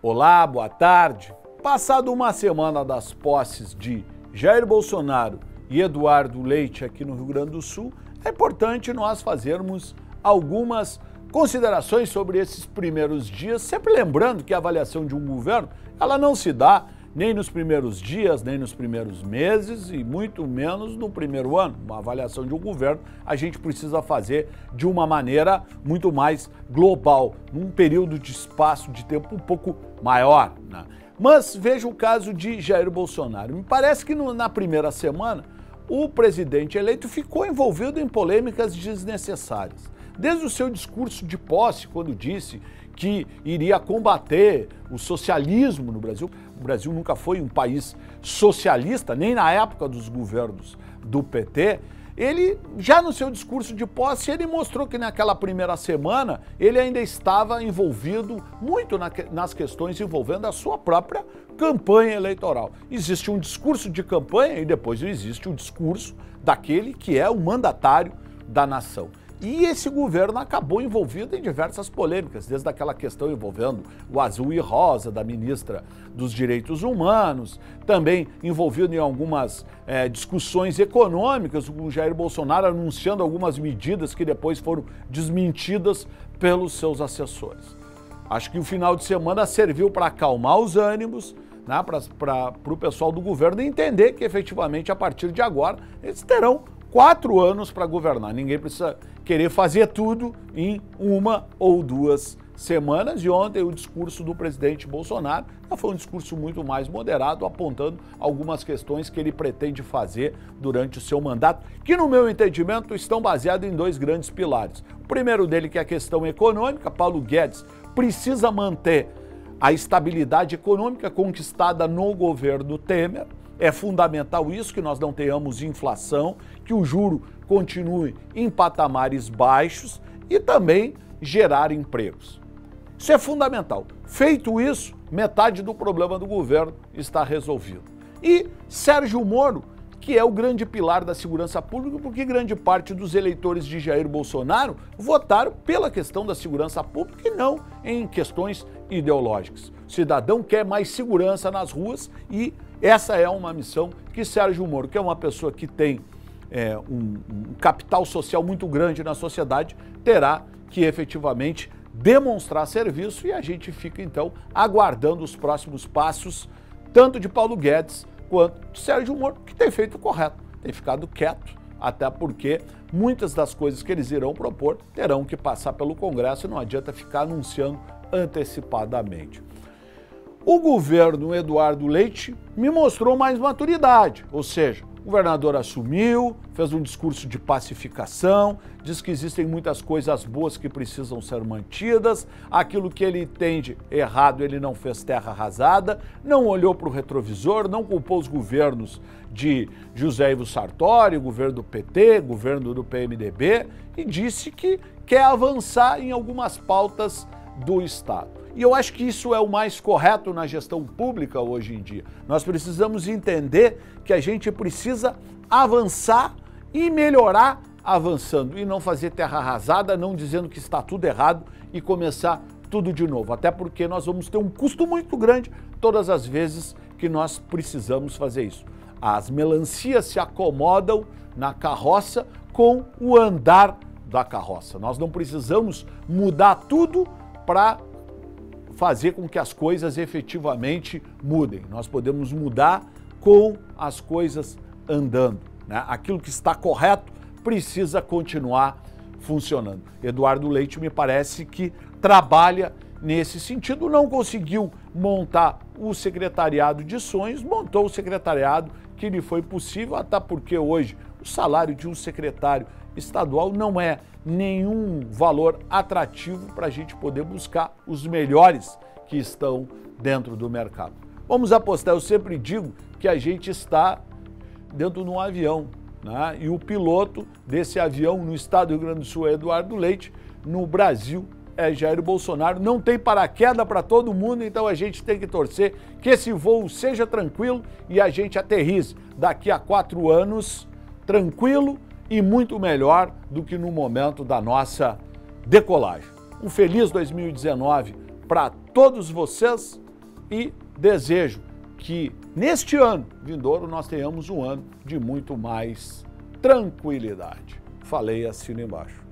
Olá, boa tarde. Passado uma semana das posses de Jair Bolsonaro e Eduardo Leite aqui no Rio Grande do Sul, é importante nós fazermos algumas considerações sobre esses primeiros dias, sempre lembrando que a avaliação de um governo, ela não se dá nem nos primeiros dias, nem nos primeiros meses e muito menos no primeiro ano. Uma avaliação de um governo a gente precisa fazer de uma maneira muito mais global, num período de espaço de tempo um pouco maior, né? Mas veja o caso de Jair Bolsonaro. Me parece que na primeira semana o presidente eleito ficou envolvido em polêmicas desnecessárias. Desde o seu discurso de posse, quando disse que iria combater o socialismo no Brasil. O Brasil nunca foi um país socialista, nem na época dos governos do PT. Ele, já no seu discurso de posse, ele mostrou que naquela primeira semana ele ainda estava envolvido muito nas questões envolvendo a sua própria campanha eleitoral. Existe um discurso de campanha e depois existe o discurso daquele que é o mandatário da nação. E esse governo acabou envolvido em diversas polêmicas, desde aquela questão envolvendo o azul e rosa da ministra dos Direitos Humanos, também envolvido em algumas discussões econômicas, com o Jair Bolsonaro anunciando algumas medidas que depois foram desmentidas pelos seus assessores. Acho que o final de semana serviu para acalmar os ânimos, né, para o pessoal do governo entender que efetivamente a partir de agora eles terão 4 anos para governar. Ninguém precisa querer fazer tudo em 1 ou 2 semanas. E ontem o discurso do presidente Bolsonaro foi um discurso muito mais moderado, apontando algumas questões que ele pretende fazer durante o seu mandato, que no meu entendimento estão baseados em 2 grandes pilares. O primeiro dele, que é a questão econômica. Paulo Guedes precisa manter a estabilidade econômica conquistada no governo Temer. É fundamental isso, que nós não tenhamos inflação, que o juro continue em patamares baixos e também gerar empregos. Isso é fundamental. Feito isso, metade do problema do governo está resolvido. E Sérgio Moro, que é o grande pilar da segurança pública, porque grande parte dos eleitores de Jair Bolsonaro votaram pela questão da segurança pública e não em questões ideológicas. O cidadão quer mais segurança nas ruas e essa é uma missão que Sérgio Moro, que é uma pessoa que tem um capital social muito grande na sociedade, terá que efetivamente demonstrar serviço, e a gente fica então aguardando os próximos passos, tanto de Paulo Guedes quanto de Sérgio Moro, que tem feito o correto, tem ficado quieto, até porque muitas das coisas que eles irão propor terão que passar pelo Congresso e não adianta ficar anunciando antecipadamente. O governo Eduardo Leite me mostrou mais maturidade, ou seja, o governador assumiu, fez um discurso de pacificação, diz que existem muitas coisas boas que precisam ser mantidas, aquilo que ele entende errado ele não fez terra arrasada, não olhou para o retrovisor, não culpou os governos de José Ivo Sartori, governo do PT, governo do PMDB, e disse que quer avançar em algumas pautas do Estado. E eu acho que isso é o mais correto na gestão pública hoje em dia. Nós precisamos entender que a gente precisa avançar e melhorar avançando e não fazer terra arrasada, não dizendo que está tudo errado e começar tudo de novo. Até porque nós vamos ter um custo muito grande todas as vezes que nós precisamos fazer isso. As melancias se acomodam na carroça com o andar da carroça. Nós não precisamos mudar tudo para fazer com que as coisas efetivamente mudem. Nós podemos mudar com as coisas andando, né? Aquilo que está correto precisa continuar funcionando. Eduardo Leite me parece que trabalha nesse sentido, não conseguiu montar o secretariado de sonhos, montou o secretariado que lhe foi possível, até porque hoje o salário de um secretário estadual não é nenhum valor atrativo para a gente poder buscar os melhores que estão dentro do mercado. Vamos apostar, eu sempre digo que a gente está dentro de um avião, né? E o piloto desse avião no estado do Rio Grande do Sul é Eduardo Leite, no Brasil é Jair Bolsonaro. Não tem paraquedas para todo mundo, então a gente tem que torcer que esse voo seja tranquilo e a gente aterrize daqui a 4 anos tranquilo e muito melhor do que no momento da nossa decolagem. Um feliz 2019 para todos vocês. e desejo que neste ano vindouro nós tenhamos um ano de muito mais tranquilidade. Falei, assino embaixo.